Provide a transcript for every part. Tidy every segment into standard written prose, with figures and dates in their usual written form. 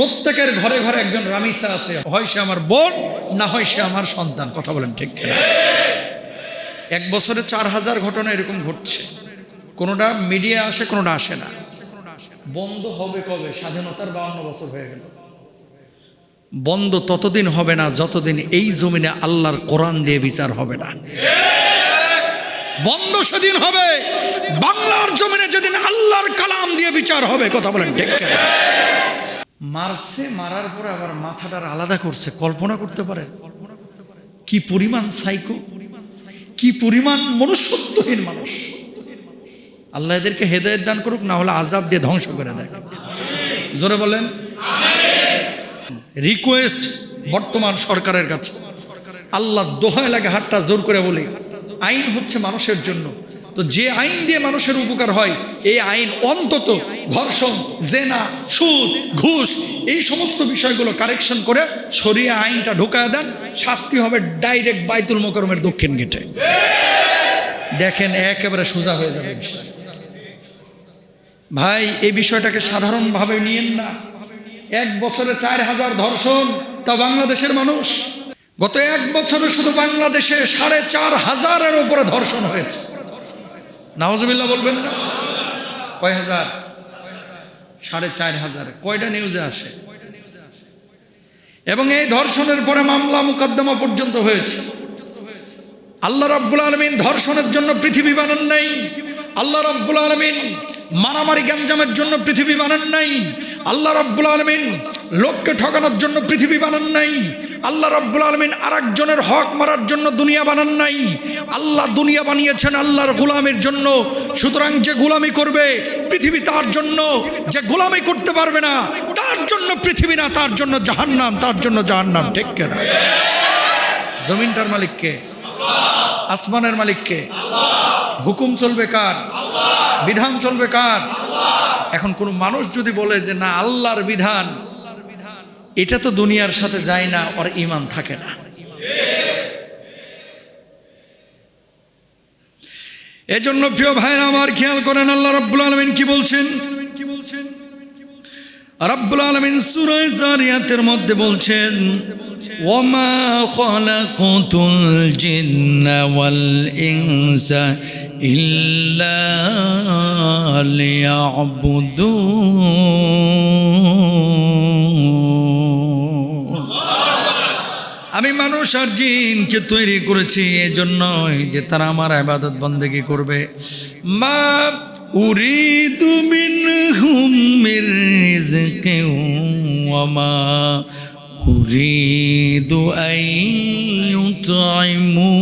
প্রত্যেকের ঘরে ঘরে একজন রামিসা আছে, হয় সে আমার বোন, না হয় সে আমার সন্তান। কথা বলেন ঠিক কিনা? এক বছরে 4000 ঘটনা এরকম ঘটছে। কোনোটা মিডিয়া আসে, কোনোটা আসে না। বন্ধ হবে কবে? স্বাধীনতার 52 বছর হয়ে গেল। বন্ধ ততদিন হবে না যতদিন এই জমিনে আল্লাহর কোরআন দিয়ে বিচার হবে না। বন্ধ সেদিন হবে বাংলার জমিনে যেদিন আল্লাহর কালাম দিয়ে বিচার হবে। কথা বলেন ঠিক কিনা? মারছে, মারার পরে আবার মাথাটার আলাদা করছে। কল্পনা করতে পারেন কি পরিমাণ সাইকো, কি পরিমাণ মনুষ্যত্বহীন মানুষ। আল্লাহ এদেরকে হেদায়েত দান করুক, না হলে আযাব দিয়ে ধ্বংস করে দেয়। জোরে বলেন রিকোয়েস্ট বর্তমান সরকারের কাছে, আল্লাহ দোহায় লাগে হাতটা জোর করে বলি, আইন হচ্ছে মানুষের জন্য। তো যে আইন দিয়ে মানুষের উপকার হয় এই আইন অন্তত ধর্ষণ, জেনা, সুদ, ঘুষ এই সমস্ত বিষয়গুলো কারেকশন করে শরিয়া আইনটা ঢোকায় দেন। শাস্তি হবে ডাইরেক্ট বাইতুল মোকাররমের দক্ষিণ গেটে। দেখেন একেবারে সোজা হয়ে যাবে বিষয়। ভাই এই বিষয়টাকে সাধারণভাবে নিয়েন না। এক বছরে 4000 ধর্ষণ, তা বাংলাদেশের মানুষ। গত এক বছরে শুধু বাংলাদেশে 4500-এর উপরে ধর্ষণ হয়েছে। নাউজুবিল্লাহ বলবেন না? কয় হাজার? 4500। কয়টা নিউজে আসে? এবং এই ধর্ষণের পরে মামলা মোকদ্দমা পর্যন্ত হয়েছে। আল্লাহ রাব্বুল আলামিন ধর্ষণের জন্য পৃথিবী বানান নাই। আল্লাহ রাব্বুল আলামিন মারামারি গ্যাঞ্জামের জন্য পৃথিবী বানান নাই। আল্লাহ রাব্বুল আলামিন লোককে ঠকানোর জন্য পৃথিবী বানান নাই। আল্লাহ রাব্বুল আলামিন আরেকজনের হক মারার জন্য দুনিয়া বানান নাই। আল্লাহ দুনিয়া বানিয়েছেন আল্লাহর গোলামের জন্য। সুতরাং যে গোলামি করবে পৃথিবী তার জন্য, যে গোলামি করতে পারবে না তার জন্য পৃথিবী না, তার জন্য জাহান্নাম, তার জন্য জাহান্নাম। ঠিক কিনা? জমিনটার মালিক কে? আসমানের মালিক কে? হুকুম চলবে কার? বিধান চলবে কার? এখন কোন মানুষ যদি বলে যে না আল্লাহর বিধান এটা তো দুনিয়ার সাথে যায় না, ওর ঈমান থাকে না। এজন্য প্রিয় ভাইরা আমার খেয়াল করেন আল্লাহ রাব্বুল আলামিন কি বলছেন। রাব্বুল আলামিন সূরা যারিয়াতের মধ্যে বলছেন ওয়ামা খালাকাতুল জিন্না ওয়াল ইনসা ইল্লা লিয়াবুদুন। আমি মানুষ আর জিনকে তৈরি করেছি এজন্যই যে তারা আমার ইবাদত বন্দেগী করবে। মা উরিদু মিনহুম মির রিজকিন ওয়া মা উরিদু আন ইউতঈমুন।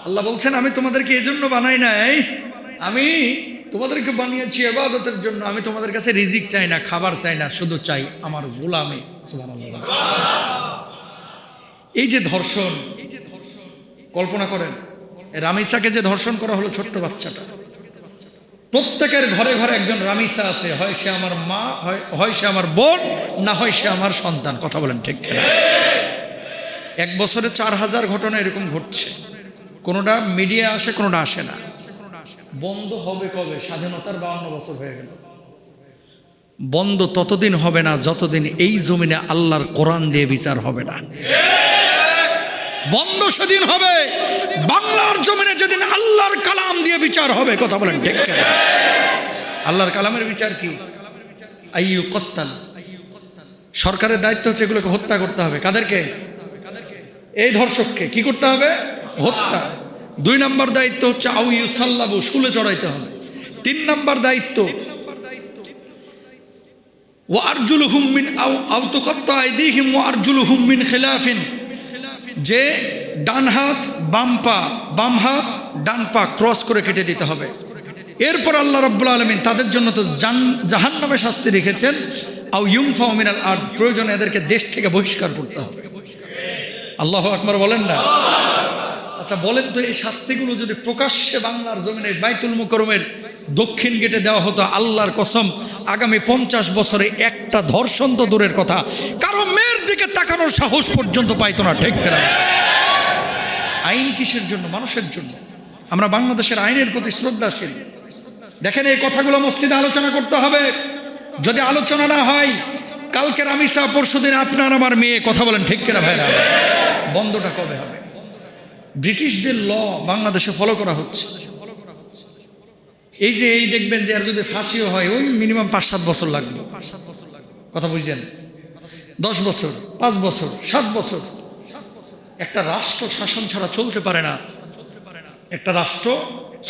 আল্লাহ বলছেন আমি তোমাদেরকে এজন্য বানাই নাই, আমি তোমাদেরকে বানিয়েছি ইবাদতের জন্য। আমি তোমাদের কাছে রিজিক চাই না, খাবার চাই না, শুধু চাই আমার গোলামি। সুবহানাল্লাহ। এই যে ধর্ষণ, কল্পনা করেন রামিসাকে যে ধর্ষণ করা হলো, ছোট্ট বাচ্চাটা। প্রত্যেকের ঘরে ঘরে একজন রামিসা আছে, হয় সে আমার মা, হয় সে আমার বোন, না হয় সে আমার সন্তান। কথা বলেন ঠিক কিনা? এক বছরে 4000 ঘটনা এরকম ঘটছে। কোনোটা মিডিয়া আসে, কোনোটা আসে না। বন্ধ হবে কবে? স্বাধীনতার 52 বছর হয়ে গেল। বন্ধ ততদিন হবে না যতদিন এই জমিনে আল্লাহর কোরআন দিয়ে বিচার হবে না। বন্ধ সেদিন হবে বাংলার জমিনে যেদিন আল্লাহর কালাম দিয়ে বিচার হবে। কথা বলেন ঠিক কিনা? আল্লাহর কালামের বিচার কি? আইয়ু কত্তাল। সরকারের দায়িত্ব হচ্ছে এগুলোকে হত্যা করতে হবে। কাদেরকে? এই ধর্ষককে কি করতে হবে? হত্যা। 2 নম্বর দায়িত্ব হচ্ছে আউ ইউসাল্লাবু, শুলে চড়াইতে হবে। 3 নম্বর দায়িত্ব ওয়া আরজুলুহুম মিন আউ তুকাত্তা আইদিহিম ওয়া আরজুলুহুম মিন খিলাফিন, যে ডান হাত বাম পা, বাম হাত ডান পা ক্রস করে কেটে দিতে হবে। এরপর আল্লাহ রাব্বুল আলামিন তাদের জন্য তো জাহান্নামে শাস্তি রেখেছেন। আউ ইউনফাউ মিনাল আরদ, প্রয়োজনে এদেরকে দেশ থেকে বহিষ্কার করতে হবে। আল্লাহু আকবার বলেন না? আচ্ছা বলেন তো, এই শাস্তিগুলো যদি প্রকাশ্যে বাংলার জমিনে বাইতুল মুকাররমের দক্ষিণ গেটে দেওয়া হতো, আল্লাহর কসম আগামী 50 বছরে একটা ধর্ষণ তো দূরের কথা, কারো মেয়ের দিকে তাকানোর সাহস পর্যন্ত পাইতো না। ঠিক কিনা? আইন কিসের জন্য? মানুষের জন্য। আমরা বাংলাদেশের আইনের প্রতি শ্রদ্ধাশীল। দেখেন এই কথাগুলো মসজিদে আলোচনা করতে হবে। যদি আলোচনা না হয়, কালকের আমিষা, পরশুদিন আপনার আমার মেয়ে, কথা বলেন ঠিক কিনা ভাইরা? বন্ধটা কবে হবে? ব্রিটিশদের ল বাংলাদেশে ফলো করা হচ্ছে। এই যে এই দেখবেন যে আর যদি ফাঁসিও হয়, ওই মিনিমাম 5-7 বছর লাগবে। কথা বুঝছেন? 10 বছর, 5 বছর, 7 বছর। একটা রাষ্ট্র শাসন ছাড়া চলতে পারে না। একটা রাষ্ট্র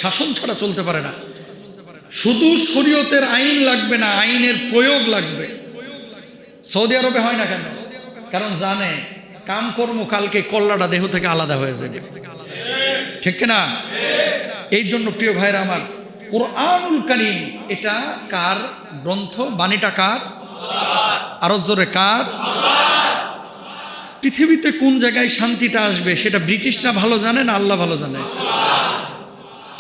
শাসন ছাড়া চলতে পারে না। শুধু শরীয়তের আইন লাগবে না, আইনের প্রয়োগ লাগবে। সৌদি আরবে হয় না কেন? কারণ জানে কাম কর্ম কালকে কল্লাটা দেহ থেকে আলাদা হয়ে যাবে, ঠিক না? এই জন্য প্রিয় ভাইরা আমার, কোরআনুল কারীম এটা কার গ্রন্থ? বাণীটা কার? আরো জোরে কার? পৃথিবীতে কোন জায়গায় শান্তিটা আসবে সেটা ব্রিটিশরা ভালো জানে না আল্লাহ ভালো জানে?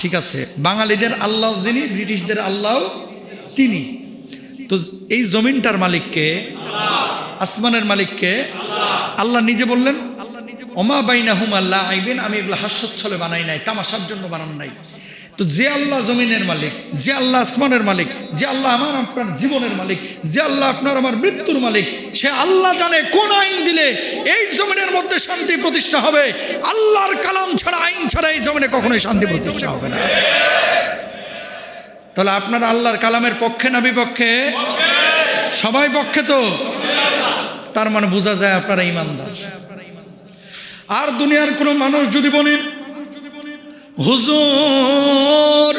ঠিক আছে, বাঙালিদের আল্লাহ যিনি, ব্রিটিশদের আল্লাহ তিনি। তো এই জমিনটার মালিককে, আসমানের মালিককে আল্লাহ নিজে বললেন, ওমা বাইনাহুমা লাইবিন, আমি এগুলো হাস্যচ্ছলে বানাই নাই, তামাশার জন্য বানানো নাই। তো যে আল্লাহ জমিনের মালিক, যে আল্লাহ আসমানের মালিক, যে আল্লাহ আমার আপনার জীবনের মালিক, যে আল্লাহ আপনার আমার মৃত্যুর মালিক, সে আল্লাহ জানে কোন আইন দিলে এই জমিনের মধ্যে শান্তি প্রতিষ্ঠা হবে। আল্লাহর কালাম ছাড়া, আইন ছাড়া এই জমিনে কখনোই শান্তি প্রতিষ্ঠা হবে না। তাহলে আপনারা আল্লাহর কালামের পক্ষে না বিপক্ষে? সবাই পক্ষে তো। তার মানে বোঝা যায় আপনারা ঈমানদার। আর দুনিয়ার কোনো মানুষ যদি বলেন, হুজুর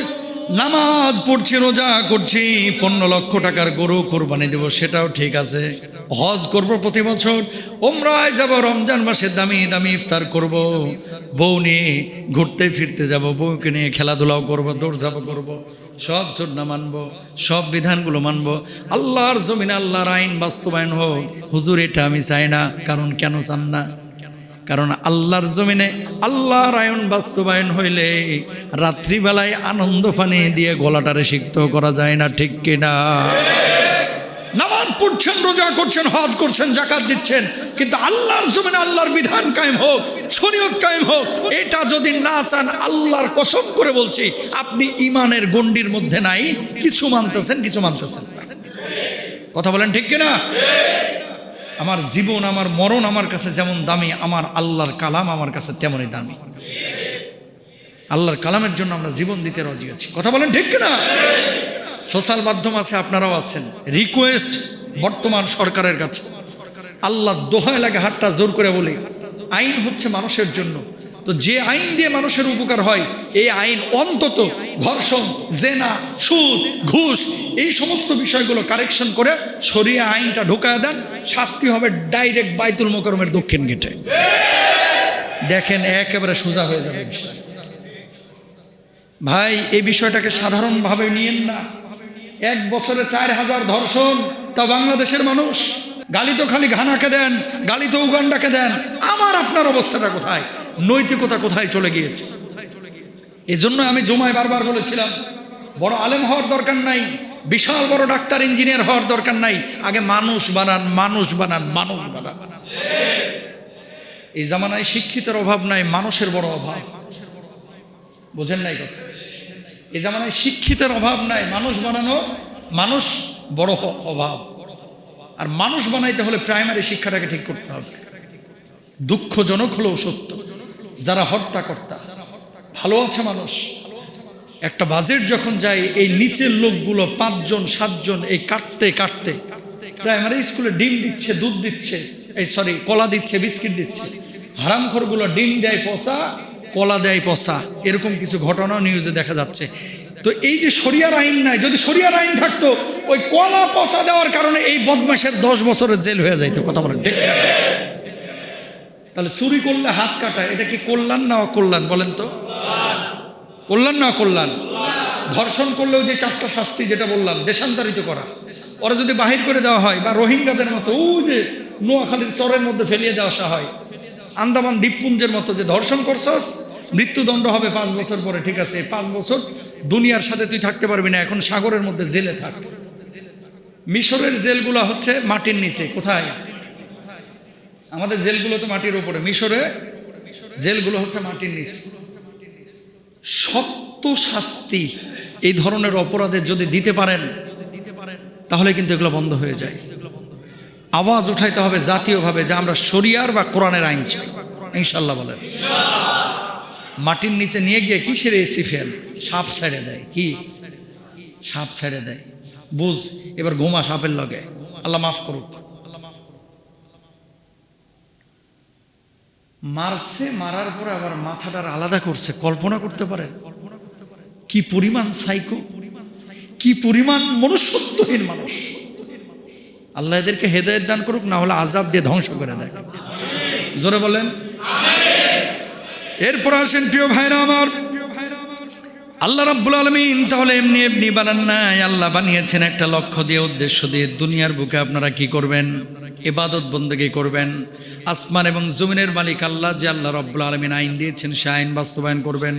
নামাজ পড়ছি, রোজা করছি, 15 লক্ষ টাকার গরু কোরবানি দেব, সেটাও ঠিক আছে। হজ করব প্রতি বছর, ওমরায় যাব, রমজান মাসে দামি দামি ইফতার করব, বউ নিয়ে ঘুরতে ফিরতে যাব, বউকে নিয়ে খেলাধুলাও করব, দৌড়ঝাঁপ করব, সব সুন্নাহ মানব, সব বিধানগুলো মানব, আল্লাহর জমিনে আল্লাহর আইন বাস্তবায়ন হোক। হুজুর এটা আমি চাই না। কারণ কেন চান না? কারণ আল্লাহর জমিনে আল্লাহর আইন বাস্তবায়ন হইলে রাত্রিবেলায় আনন্দ পানি দিয়ে গলাটারে সিক্ত করা যায় না, ঠিক কিনা? নামাজ পড়ছেন, রোজা করছেন, হজ করছেন, যাকাত দিচ্ছেন, কিন্তু আল্লাহর জমিনে আল্লাহর বিধান কায়েম হোক, শরীয়ত কায়েম হোক, এটা যদি না চান, আল্লাহর কসম করে বলছি, আপনি ঈমানের গণ্ডির মধ্যে নাই। কিছু মানতেছেন, কিছু মানতেছেন। কথা বলেন ঠিক কিনা? আমার জীবন, আমার মরণ আমার কাছে যেমন দামি, আমার আল্লাহর কালাম আমার কাছে তেমনই দামি। আল্লাহর কালামের জন্য আমরা জীবন দিতে রাজি আছি। কথা বলেন ঠিক কিনা? সোশ্যাল মাধ্যম আছে, আপনারাও আছেন। রিকোয়েস্ট বর্তমান সরকারের কাছে, আল্লাহ দোহায় লাগে, হাতটা জোর করে বলি, আইন হচ্ছে মানুষের জন্য। তো যে আইন দিয়ে মানুষের উপকার হয়, এই আইন অন্তত ধর্ষণ, জেনা, সুদ, ঘুষ, এই সমস্ত বিষয়গুলো কারেকশন করে শরিয়া আইনটা ঢুকায় দেন। শাস্তি হবে ডাইরেক্ট বাইতুল মোকাররমের দক্ষিণ গেটে। দেখেন একেবারে সোজা হয়ে যাবে বিষয়। ভাই এই বিষয়টাকে সাধারণভাবে নিয়েন না। 1 বছরে 4000 ধর্ষণ, তা বাংলাদেশের মানুষ। গালি তো খালি ঘানাকে দেন, গালি তো উগান্ডাকে দেন। আমার আপনার অবস্থাটা কোথায়? নৈতিকতা কোথায় চলে গিয়েছে? এই জন্য আমি জুমায় বারবার বলেছিলাম, বড় আলেম হওয়ার দরকার নাই, বিশাল বড় ডাক্তার ইঞ্জিনিয়ার হওয়ার দরকার নাই, আগে মানুষ বানান, মানুষ বানান, মানুষ বানান। এই জামানায় শিক্ষিতের অভাব নাই, মানুষের বড় অভাব। বোঝেন নাই কথা? এই জামানায় শিক্ষিতের অভাব নাই, মানুষ বানানো, মানুষ বড় অভাব। আর মানুষ বানাইতে হলে প্রাইমারি শিক্ষাটাকে ঠিক করতে হবে। দুঃখজনক হলেও সত্য, যারা হত্যাকর্তা ভালো আছে মানুষ, একটা বাজেট যখন যায়, এই নিচের লোকগুলো 5 জন 7 জন এই কাটতে কাটতে প্রাইমারি স্কুলে ডিম দিচ্ছে, দুধ দিচ্ছে, কলা দিচ্ছে, বিস্কিট দিচ্ছে। হারামখোরগুলো ডিম দেয় পচা, কলা দেয় পচা, এরকম কিছু ঘটনা নিউজে দেখা যাচ্ছে। তো এই যে শরিয়ার আইন নাই, যদি শরিয়ার আইন থাকতো, ওই কলা পচা দেওয়ার কারণে এই বদমাশের 10 বছরের জেল হয়ে যাইতো। কথা বলেন ঠিক? তাহলে চুরি করলে হাত কাটা, এটা কি কল্যাণ না অকল্যাণ? বলেন তো, কল্যাণ না অকল্যাণ? ধর্ষণ করলেও যে 4টা শাস্তি যেটা বললাম, দেশান্তরিত করা, ওরা যদি বাহির করে দেওয়া হয়, বা রোহিঙ্গাদের মতো ওই যে নোয়াখালীর চরের মধ্যে ফেলিয়ে দেওয়া হয়, আন্দামান দ্বীপপুঞ্জের মতো, যে ধর্ষণ করছস মৃত্যুদণ্ড হবে 5 বছর পরে, ঠিক আছে, 5 বছর দুনিয়ার সাথে তুই থাকতে পারবি না, এখন সাগরের মধ্যে জেলে থাক। মিশরের জেলগুলো হচ্ছে মাটির নিচে। কোথায়? আমাদের জেলগুলো তো মাটির উপরে, মিশরে জেলগুলো হচ্ছে মাটির নিচে। সত্য শাস্তি এই ধরনের অপরাধে যদি দিতে পারেন তাহলে কিন্তু এগুলো বন্ধ হয়ে যায়। আওয়াজ উঠাইতে হবে জাতীয়ভাবে যে আমরা শরিয়ার বা কোরআনের আইন চাই, ইনশাল্লাহ বলেন। মাটির নিচে নিয়ে গিয়ে কিসের এসি ফ্যান, সাপ ছেড়ে দেয়, কি সাপ ছেড়ে দেয়, বুঝ এবার ঘুমা সাপের লগে, আল্লাহ মাফ করুক। মারছে, মারার পরে আবার মাথাটার আলাদা করছে, কল্পনা করতে পারেন কি পরিমাণ সাইকো, কি পরিমাণ মনুষ্যত্বহীন মানুষ। আল্লাহ এদেরকে হেদায়েত দান করুক, না হলে আযাব দিয়ে ধ্বংস করে দেয়। জোরে বলেন। এরপর আসেন প্রিয় ভাইরা আমার, আল্লাহ রাব্বুল আলামিন তাহলে এমনি এমনি বানান নাই, আল্লাহ বানিয়েছেন একটা লক্ষ্য দিয়ে, উদ্দেশ্য দিয়ে। দুনিয়ার বুকে আপনারা কি করবেন? ইবাদত বন্দেগী করবেন। আসমান এবং জমিনের মালিক আল্লাহ, যে আল্লাহ রাব্বুল আলামিন আইন দিয়েছেন, সে আইন বাস্তবায়ন করবেন।